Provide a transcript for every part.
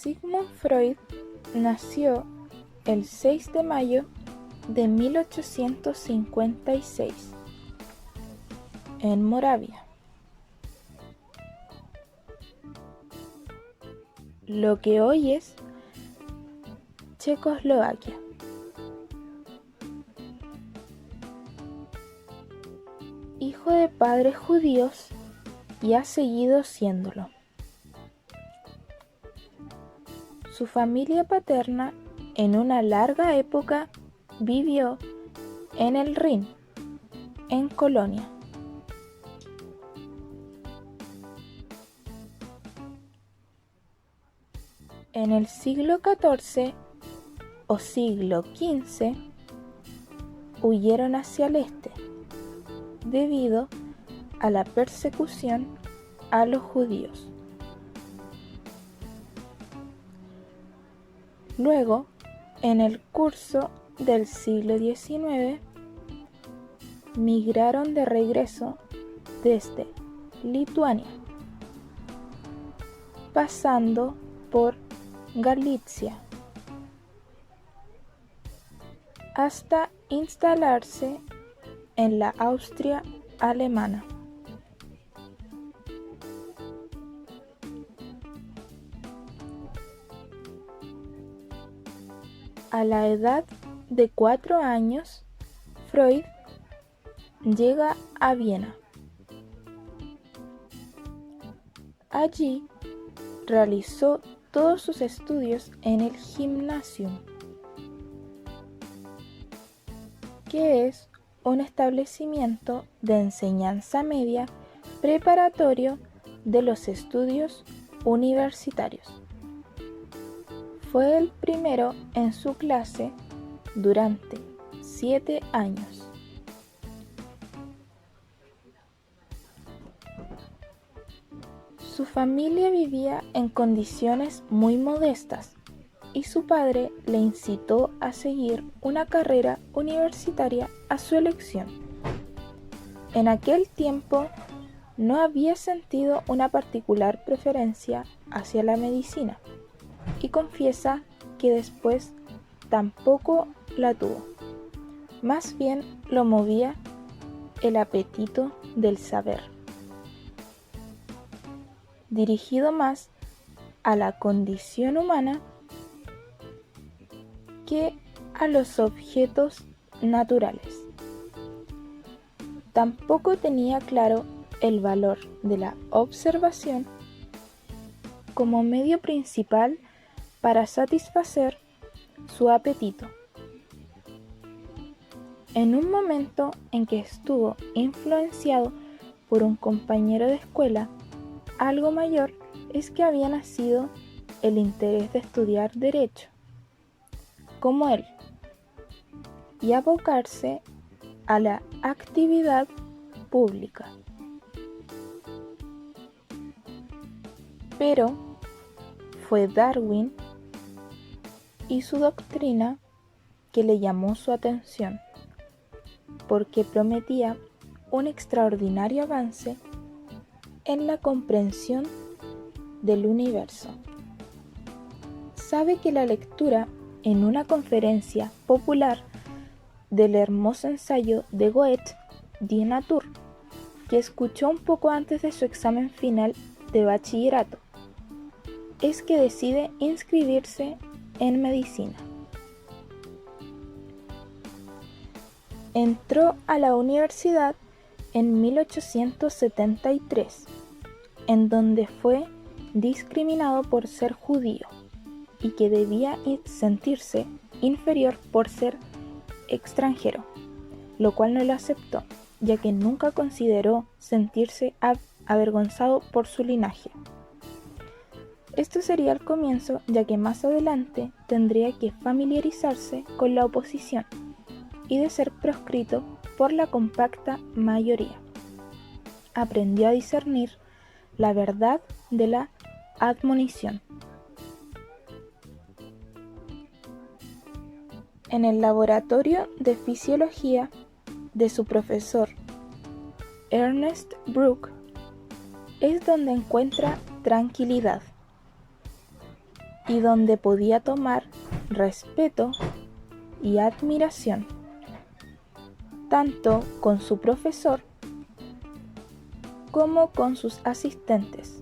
Sigmund Freud nació el 6 de mayo de 1856 en Moravia, lo que hoy es Checoslovaquia. Hijo de padres judíos y ha seguido siéndolo. Su familia paterna en una larga época vivió en el Rin, en Colonia. En el siglo XIV o siglo XV huyeron hacia el este debido a la persecución a los judíos. Luego, en el curso del siglo XIX, migraron de regreso desde Lituania, pasando por Galicia, hasta instalarse en la Austria alemana. A la edad de 4 años, Freud llega a Viena. Allí realizó todos sus estudios en el Gymnasium, que es un establecimiento de enseñanza media preparatorio de los estudios universitarios. Fue el primero en su clase durante 7 años. Su familia vivía en condiciones muy modestas y su padre le incitó a seguir una carrera universitaria a su elección. En aquel tiempo no había sentido una particular preferencia hacia la medicina y confiesa que después tampoco la tuvo. Más bien lo movía el apetito del saber, dirigido más a la condición humana que a los objetos naturales. Tampoco tenía claro el valor de la observación como medio principal para satisfacer su apetito. En un momento en que estuvo influenciado por un compañero de escuela, algo mayor es que había nacido el interés de estudiar derecho, como él, y abocarse a la actividad pública. Pero fue Darwin y su doctrina que le llamó su atención, porque prometía un extraordinario avance en la comprensión del universo. Sabe que la lectura en una conferencia popular del hermoso ensayo de Goethe, Die Natur, que escuchó un poco antes de su examen final de bachillerato, es que decide inscribirse en medicina. Entró a la universidad en 1873, en donde fue discriminado por ser judío y que debía sentirse inferior por ser extranjero, lo cual no lo aceptó, ya que nunca consideró sentirse avergonzado por su linaje. Esto sería el comienzo, ya que más adelante tendría que familiarizarse con la oposición y de ser proscrito por la compacta mayoría. Aprendió a discernir la verdad de la admonición. En el laboratorio de fisiología de su profesor Ernest Brooke es donde encuentra tranquilidad. y donde podía tomar respeto y admiración, tanto con su profesor como con sus asistentes,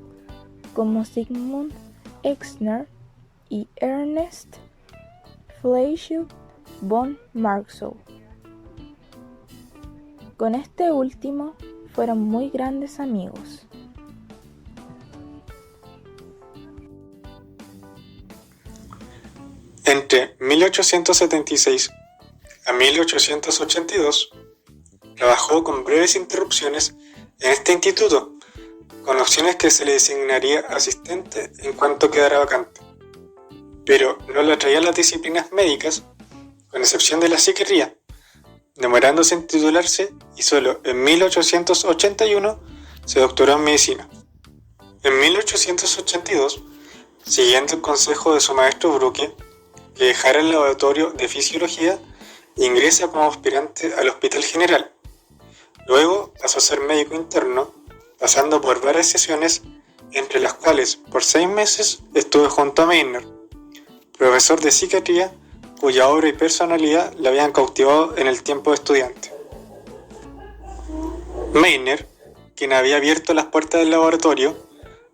como Sigmund Exner y Ernest Fleischl von Marxow. Con este último fueron muy grandes amigos. Entre 1876 a 1882 trabajó con breves interrupciones en este instituto, con opciones que se le designaría asistente en cuanto quedara vacante. Pero no le atraían las disciplinas médicas, con excepción de la psiquiatría, demorándose en titularse y solo en 1881 se doctoró en medicina. En 1882, siguiendo el consejo de su maestro Brücke, que dejara el laboratorio de fisiología, ingresa como aspirante al Hospital General. Luego pasó a ser médico interno, pasando por varias sesiones, entre las cuales por 6 meses estuve junto a Meitner, profesor de psiquiatría cuya obra y personalidad le habían cautivado en el tiempo de estudiante. Meitner, quien había abierto las puertas del laboratorio,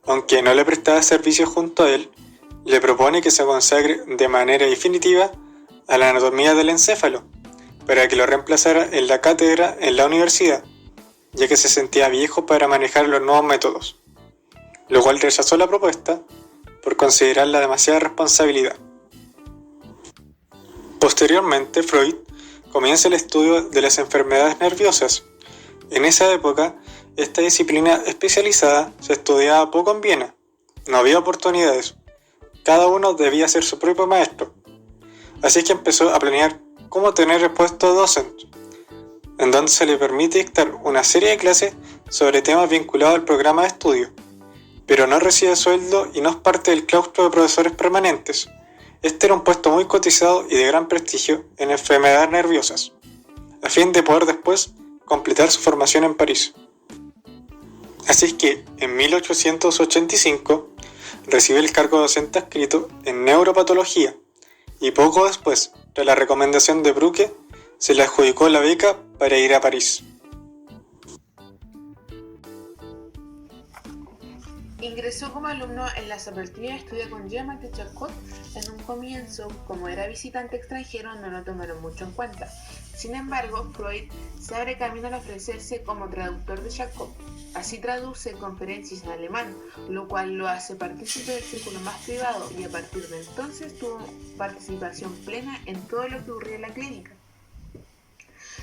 aunque no le prestaba servicio junto a él, le propone que se consagre de manera definitiva a la anatomía del encéfalo, para que lo reemplazara en la cátedra en la universidad, ya que se sentía viejo para manejar los nuevos métodos, lo cual rechazó la propuesta por considerarla demasiada responsabilidad. Posteriormente, Freud comienza el estudio de las enfermedades nerviosas. En esa época, esta disciplina especializada se estudiaba poco en Viena, no había oportunidades, cada uno debía ser su propio maestro, así que empezó a planear cómo tener el puesto de docente, en donde se le permite dictar una serie de clases sobre temas vinculados al programa de estudio, pero no recibe sueldo y no es parte del claustro de profesores permanentes. Este era un puesto muy cotizado y de gran prestigio en enfermedades nerviosas, a fin de poder después completar su formación en París. Así es que en 1885 recibió el cargo de docente adscrito en neuropatología y poco después, tras la recomendación de Brücke, se le adjudicó la beca para ir a París. Ingresó como alumno en la Sapertía y estudió con Jean-Mathieu Charcot. En un comienzo, como era visitante extranjero, no lo tomaron mucho en cuenta. Sin embargo, Freud se abre camino al ofrecerse como traductor de Charcot. Así traduce conferencias en alemán, lo cual lo hace partícipe del círculo más privado y a partir de entonces tuvo participación plena en todo lo que ocurría en la clínica.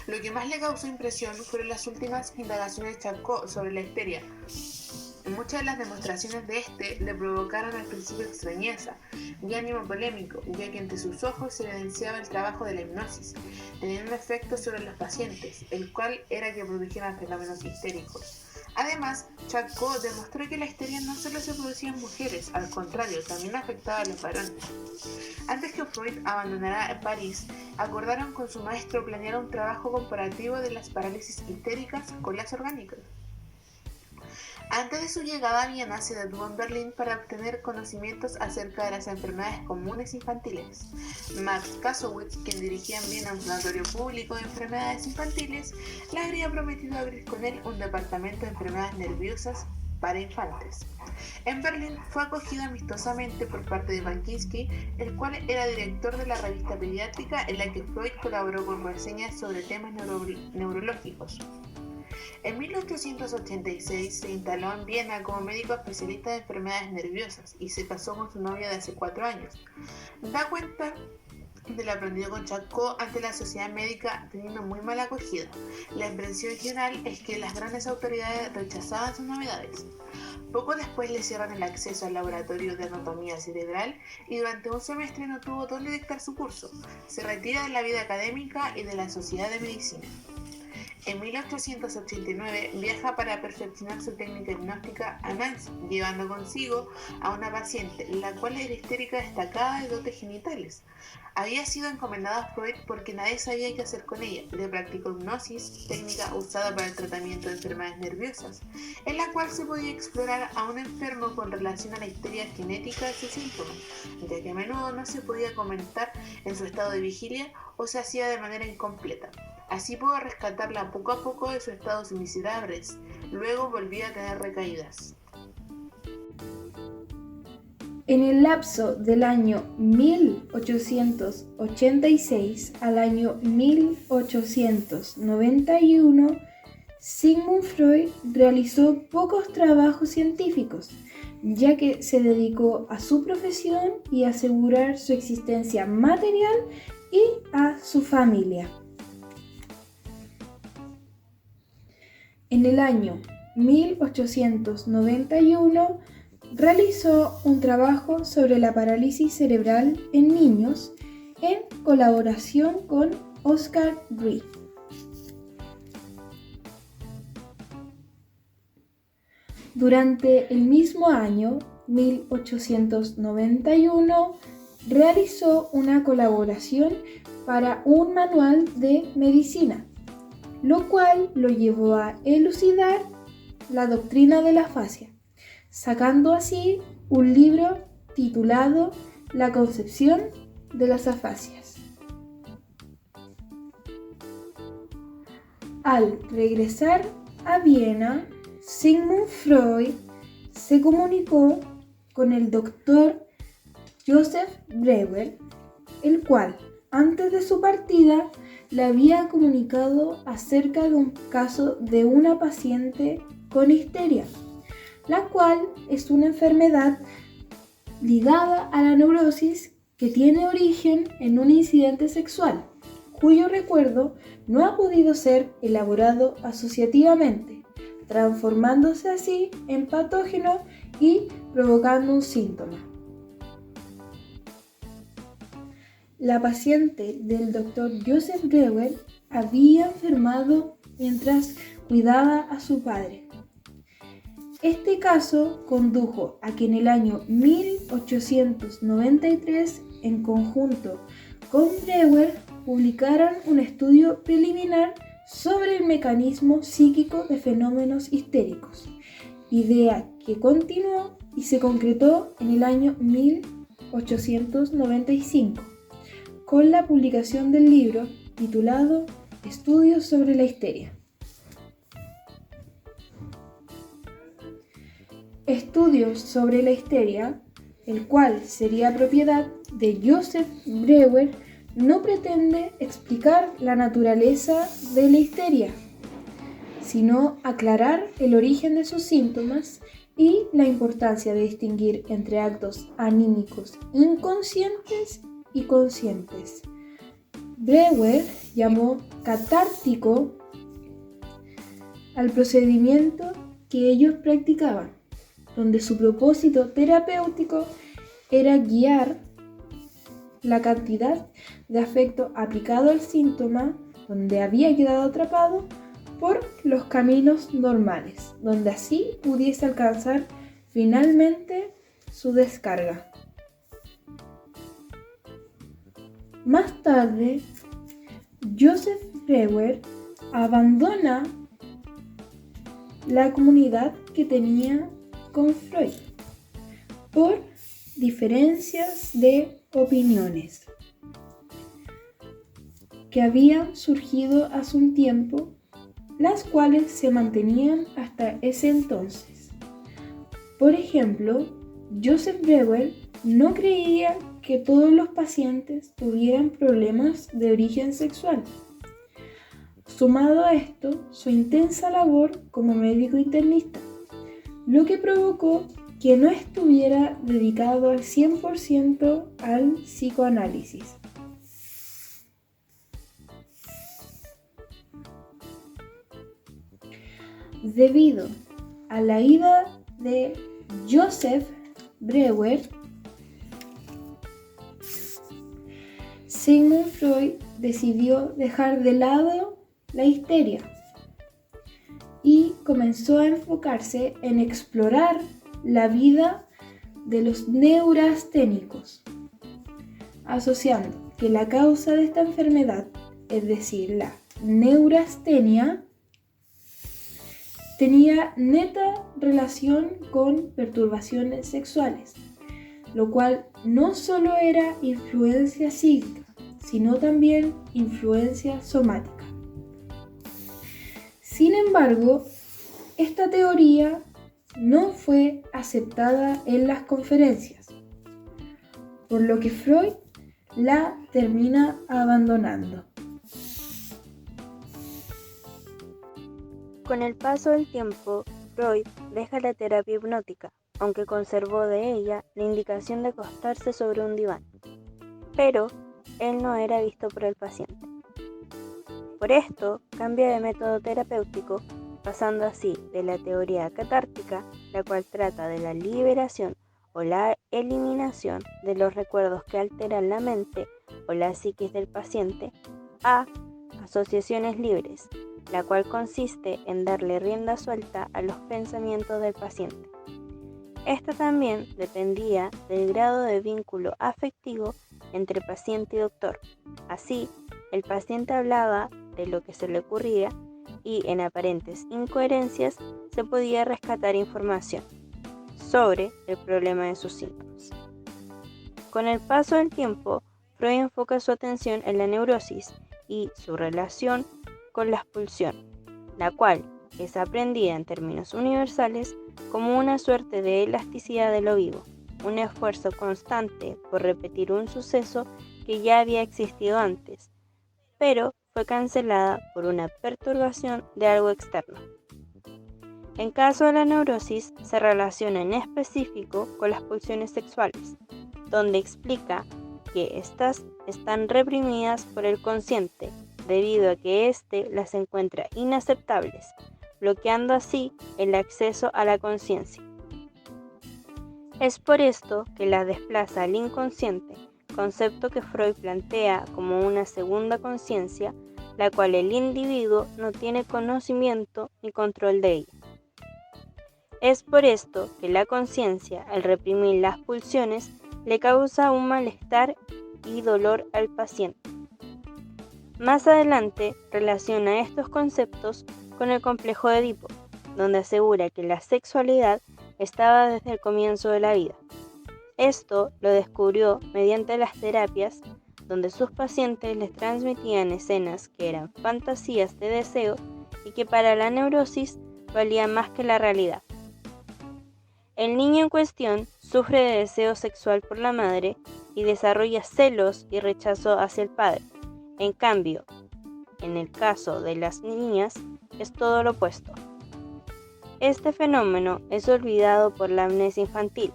Lo que más le causó impresión fueron las últimas indagaciones de Charcot sobre la histeria. Muchas de las demostraciones de este le provocaron al principio extrañeza y ánimo polémico, ya que ante sus ojos se evidenciaba el trabajo de la hipnosis, teniendo un efecto sobre los pacientes, el cual era que produjeran fenómenos histéricos. Además, Charcot demostró que la histeria no solo se producía en mujeres, al contrario, también afectaba a los varones. Antes que Freud abandonara París, acordaron con su maestro planear un trabajo comparativo de las parálisis histéricas con las orgánicas. Antes de su llegada a Viena se detuvo en Berlín para obtener conocimientos acerca de las enfermedades comunes infantiles. Max Kasowitz, quien dirigía en Viena un sanatorio público de enfermedades infantiles, le habría prometido abrir con él un departamento de enfermedades nerviosas para infantes. En Berlín fue acogido amistosamente por parte de Bankinski, el cual era director de la revista pediátrica en la que Freud colaboró con reseñas sobre temas neurológicos. En 1886 se instaló en Viena como médico especialista de enfermedades nerviosas y se casó con su novia de hace 4 años. Da cuenta de lo aprendido con Charcot ante la sociedad médica teniendo muy mala acogida. La impresión general es que las grandes autoridades rechazaban sus novedades. Poco después le cierran el acceso al laboratorio de anatomía cerebral y durante un semestre no tuvo dónde dictar su curso. Se retira de la vida académica y de la sociedad de medicina. En 1889 viaja para perfeccionar su técnica hipnótica a Nancy, llevando consigo a una paciente, la cual era histérica destacada de dotes genitales. Había sido encomendada a Freud porque nadie sabía qué hacer con ella. Le practicó hipnosis, técnica usada para el tratamiento de enfermedades nerviosas, en la cual se podía explorar a un enfermo con relación a la histeria genética de sus síntomas, ya que a menudo no se podía comentar en su estado de vigilia o se hacía de manera incompleta. Así pudo rescatarla poco a poco de sus estados miserables. Luego volvía a tener recaídas. En el lapso del año 1886 al año 1891, Sigmund Freud realizó pocos trabajos científicos, ya que se dedicó a su profesión y a asegurar su existencia material y a su familia. En el año 1891 realizó un trabajo sobre la parálisis cerebral en niños en colaboración con Oscar Green. Durante el mismo año, 1891, realizó una colaboración para un manual de medicina, lo cual lo llevó a elucidar la doctrina de la afasia, sacando así un libro titulado La concepción de las afasias. Al regresar a Viena, Sigmund Freud se comunicó con el doctor Joseph Breuer, el cual, antes de su partida, le había comunicado acerca de un caso de una paciente con histeria, la cual es una enfermedad ligada a la neurosis que tiene origen en un incidente sexual, cuyo recuerdo no ha podido ser elaborado asociativamente, transformándose así en patógeno y provocando un síntoma. La paciente del Dr. Joseph Breuer había enfermado mientras cuidaba a su padre. Este caso condujo a que en el año 1893, en conjunto con Breuer, publicaran un estudio preliminar sobre el mecanismo psíquico de fenómenos histéricos, idea que continuó y se concretó en el año 1895, con la publicación del libro titulado Estudios sobre la histeria. Estudios sobre la histeria, el cual sería propiedad de Joseph Breuer, no pretende explicar la naturaleza de la histeria, sino aclarar el origen de sus síntomas y la importancia de distinguir entre actos anímicos inconscientes y conscientes. Breuer llamó catártico al procedimiento que ellos practicaban, donde su propósito terapéutico era guiar la cantidad de afecto aplicado al síntoma donde había quedado atrapado por los caminos normales, donde así pudiese alcanzar finalmente su descarga. Más tarde, Joseph Breuer abandona la comunidad que tenía con Freud por diferencias de opiniones que habían surgido hace un tiempo, las cuales se mantenían hasta ese entonces. Por ejemplo, Joseph Breuer no creía que todos los pacientes tuvieran problemas de origen sexual. Sumado a esto, su intensa labor como médico internista, lo que provocó que no estuviera dedicado al 100% al psicoanálisis. Debido a la ida de Joseph Breuer, Sigmund Freud decidió dejar de lado la histeria comenzó a enfocarse en explorar la vida de los neurasténicos, asociando que la causa de esta enfermedad, es decir, la neurastenia, tenía neta relación con perturbaciones sexuales, lo cual no solo era influencia psíquica, sino también influencia somática. Sin embargo, esta teoría no fue aceptada en las conferencias, por lo que Freud la termina abandonando. Con el paso del tiempo, Freud deja la terapia hipnótica, aunque conservó de ella la indicación de acostarse sobre un diván. Pero él no era visto por el paciente. Por esto, cambia de método terapéutico, pasando así de la teoría catártica, la cual trata de la liberación o la eliminación de los recuerdos que alteran la mente o la psiquis del paciente, a asociaciones libres, la cual consiste en darle rienda suelta a los pensamientos del paciente. Esta también dependía del grado de vínculo afectivo entre paciente y doctor. Así, el paciente hablaba de lo que se le ocurría y en aparentes incoherencias se podía rescatar información sobre el problema de sus síntomas. Con el paso del tiempo, Freud enfoca su atención en la neurosis y su relación con la expulsión, la cual es aprendida en términos universales como una suerte de elasticidad de lo vivo, un esfuerzo constante por repetir un suceso que ya había existido antes, pero fue cancelada por una perturbación de algo externo. En caso de la neurosis, se relaciona en específico con las pulsiones sexuales, donde explica que estas están reprimidas por el consciente, debido a que éste las encuentra inaceptables, bloqueando así el acceso a la conciencia. Es por esto que las desplaza al inconsciente, concepto que Freud plantea como una segunda conciencia, la cual el individuo no tiene conocimiento ni control de ella. Es por esto que la conciencia, al reprimir las pulsiones, le causa un malestar y dolor al paciente. Más adelante relaciona estos conceptos con el complejo de Edipo, donde asegura que la sexualidad estaba desde el comienzo de la vida. Esto lo descubrió mediante las terapias, donde sus pacientes les transmitían escenas que eran fantasías de deseo y que para la neurosis valían más que la realidad. El niño en cuestión sufre de deseo sexual por la madre y desarrolla celos y rechazo hacia el padre. En cambio, en el caso de las niñas, es todo lo opuesto. Este fenómeno es olvidado por la amnesia infantil,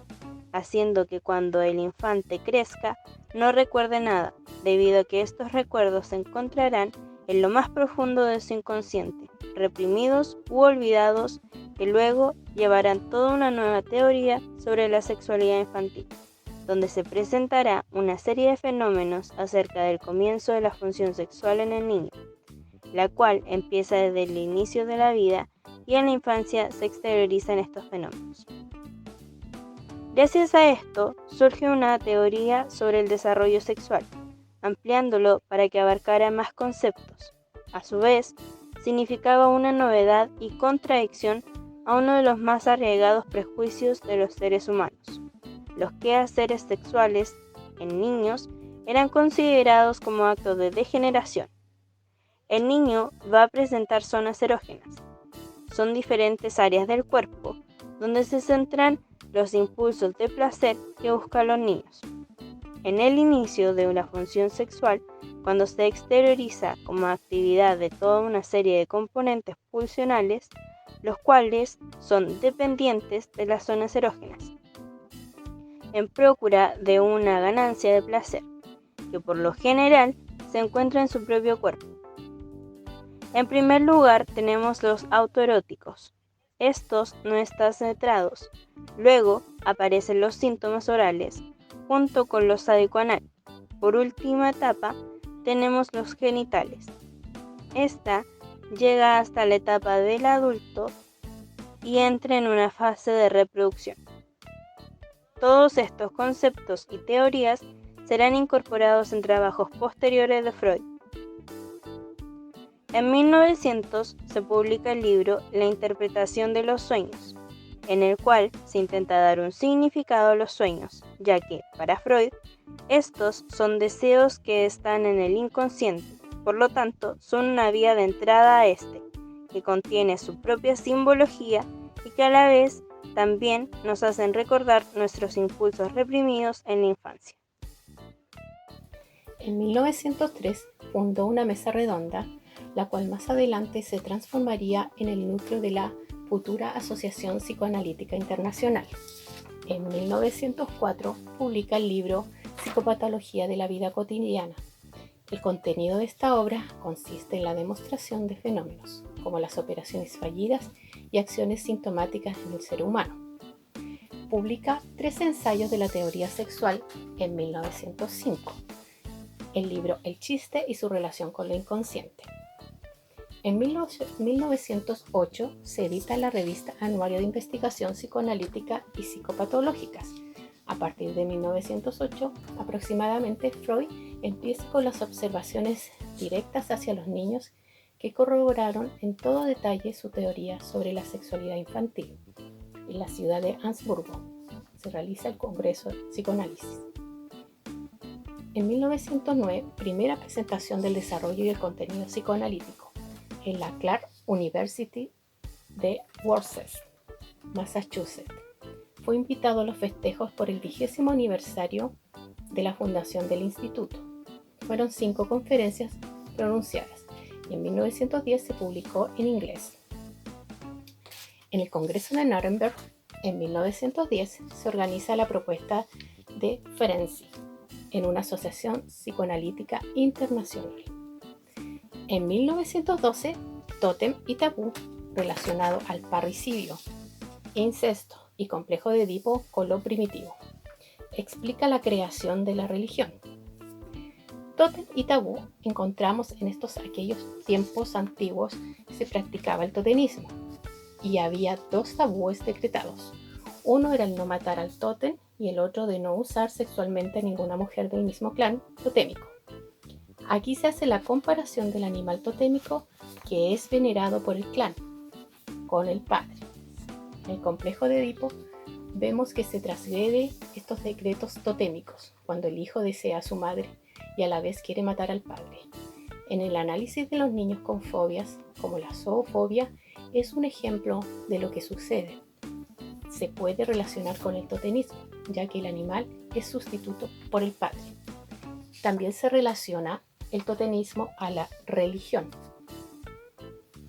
haciendo que cuando el infante crezca no recuerde nada, debido a que estos recuerdos se encontrarán en lo más profundo de su inconsciente, reprimidos u olvidados, que luego llevarán toda una nueva teoría sobre la sexualidad infantil, donde se presentará una serie de fenómenos acerca del comienzo de la función sexual en el niño, la cual empieza desde el inicio de la vida y en la infancia se exteriorizan estos fenómenos. Gracias a esto surge una teoría sobre el desarrollo sexual, ampliándolo para que abarcara más conceptos. A su vez, significaba una novedad y contradicción a uno de los más arraigados prejuicios de los seres humanos. Los quehaceres sexuales en niños eran considerados como actos de degeneración. El niño va a presentar zonas erógenas. Son diferentes áreas del cuerpo donde se centran los impulsos de placer que buscan los niños. En el inicio de una función sexual, cuando se exterioriza como actividad de toda una serie de componentes pulsionales, los cuales son dependientes de las zonas erógenas, en procura de una ganancia de placer, que por lo general se encuentra en su propio cuerpo. En primer lugar tenemos los autoeróticos. Estos no están centrados. Luego aparecen los síntomas orales, junto con los sádico-anal. Por última etapa tenemos los genitales. Esta llega hasta la etapa del adulto y entre en una fase de reproducción. Todos estos conceptos y teorías serán incorporados en trabajos posteriores de Freud. En 1900 se publica el libro La interpretación de los sueños, en el cual se intenta dar un significado a los sueños, ya que, para Freud, estos son deseos que están en el inconsciente, por lo tanto, son una vía de entrada a este, que contiene su propia simbología y que a la vez también nos hacen recordar nuestros impulsos reprimidos en la infancia. En 1903 fundó una mesa redonda, la cual más adelante se transformaría en el núcleo de la futura Asociación Psicoanalítica Internacional. En 1904 publica el libro Psicopatología de la vida cotidiana. El contenido de esta obra consiste en la demostración de fenómenos, como las operaciones fallidas y acciones sintomáticas en el ser humano. Publica 3 ensayos de la teoría sexual en 1905. El libro El chiste y su relación con lo inconsciente. En 1908 se edita la revista Anuario de Investigación Psicoanalítica y Psicopatológicas. A partir de 1908, aproximadamente, Freud empieza con las observaciones directas hacia los niños que corroboraron en todo detalle su teoría sobre la sexualidad infantil. En la ciudad de Augsburgo se realiza el Congreso de Psicoanálisis. En 1909, primera presentación del desarrollo y el contenido psicoanalítico en la Clark University de Worcester, Massachusetts. Fue invitado a los festejos por el 20º aniversario de la fundación del instituto. Fueron 5 conferencias pronunciadas y en 1910 se publicó en inglés. En el Congreso de Nuremberg, en 1910, se organiza la propuesta de Ferenczi en una asociación psicoanalítica internacional. En 1912, Tótem y tabú relacionado al parricidio, incesto y complejo de Edipo con lo primitivo. Explica la creación de la religión. Tótem y tabú encontramos en aquellos tiempos antiguos que se practicaba el totemismo y había 2 tabúes decretados. Uno era el no matar al tótem y el otro de no usar sexualmente a ninguna mujer del mismo clan totémico. Aquí se hace la comparación del animal totémico que es venerado por el clan con el padre. En el complejo de Edipo vemos que se transgrede estos decretos totémicos cuando el hijo desea a su madre y a la vez quiere matar al padre. En el análisis de los niños con fobias, como la zoofobia, es un ejemplo de lo que sucede. Se puede relacionar con el totemismo, ya que el animal es sustituto por el padre. También se relaciona el totemismo a la religión,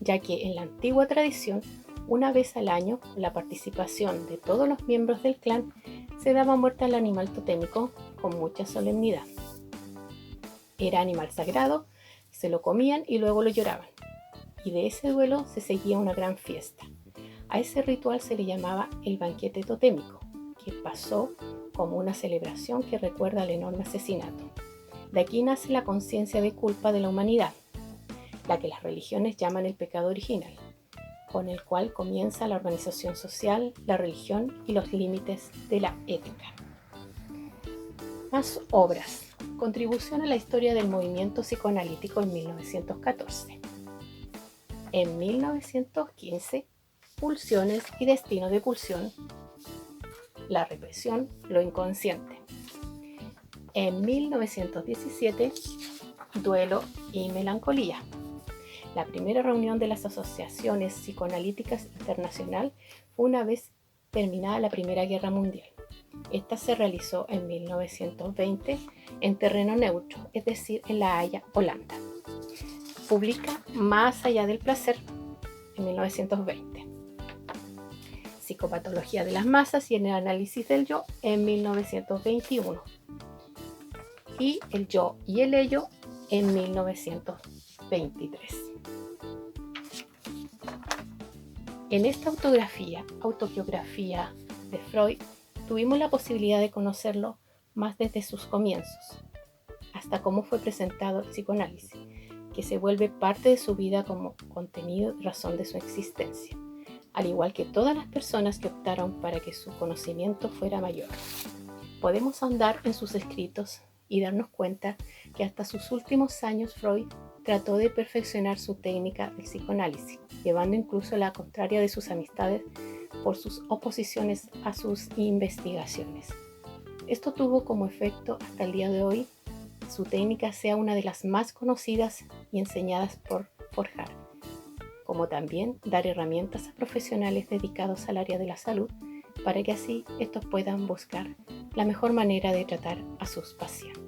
ya que en la antigua tradición, una vez al año, con la participación de todos los miembros del clan, se daba muerte al animal totémico con mucha solemnidad. Era animal sagrado, se lo comían y luego lo lloraban. Y de ese duelo se seguía una gran fiesta. A ese ritual se le llamaba el banquete totémico, que pasó como una celebración que recuerda el enorme asesinato. De aquí nace la conciencia de culpa de la humanidad, la que las religiones llaman el pecado original, con el cual comienza la organización social, la religión y los límites de la ética. Más obras. Contribución a la historia del movimiento psicoanalítico en 1914. En 1915, Pulsiones y destino de pulsión, la represión, lo inconsciente. En 1917, Duelo y melancolía. La primera reunión de las asociaciones psicoanalíticas internacional fue una vez terminada la Primera Guerra Mundial. Esta se realizó en 1920 en terreno neutro, es decir, en La Haya, Holanda. Publica Más allá del placer en 1920. Psicopatología de las masas y en el análisis del yo en 1921. Y el yo y el ello en 1923. En esta autobiografía de Freud, tuvimos la posibilidad de conocerlo más desde sus comienzos, hasta cómo fue presentado el psicoanálisis, que se vuelve parte de su vida como contenido y razón de su existencia. al igual que todas las personas que optaron para que su conocimiento fuera mayor. Podemos ahondar en sus escritos y darnos cuenta que hasta sus últimos años Freud trató de perfeccionar su técnica del psicoanálisis, llevando incluso la contraria de sus amistades por sus oposiciones a sus investigaciones. Esto tuvo como efecto hasta el día de hoy que su técnica sea una de las más conocidas y enseñadas por Forjar, como también dar herramientas a profesionales dedicados al área de la salud para que así estos puedan buscar la mejor manera de tratar a sus pacientes.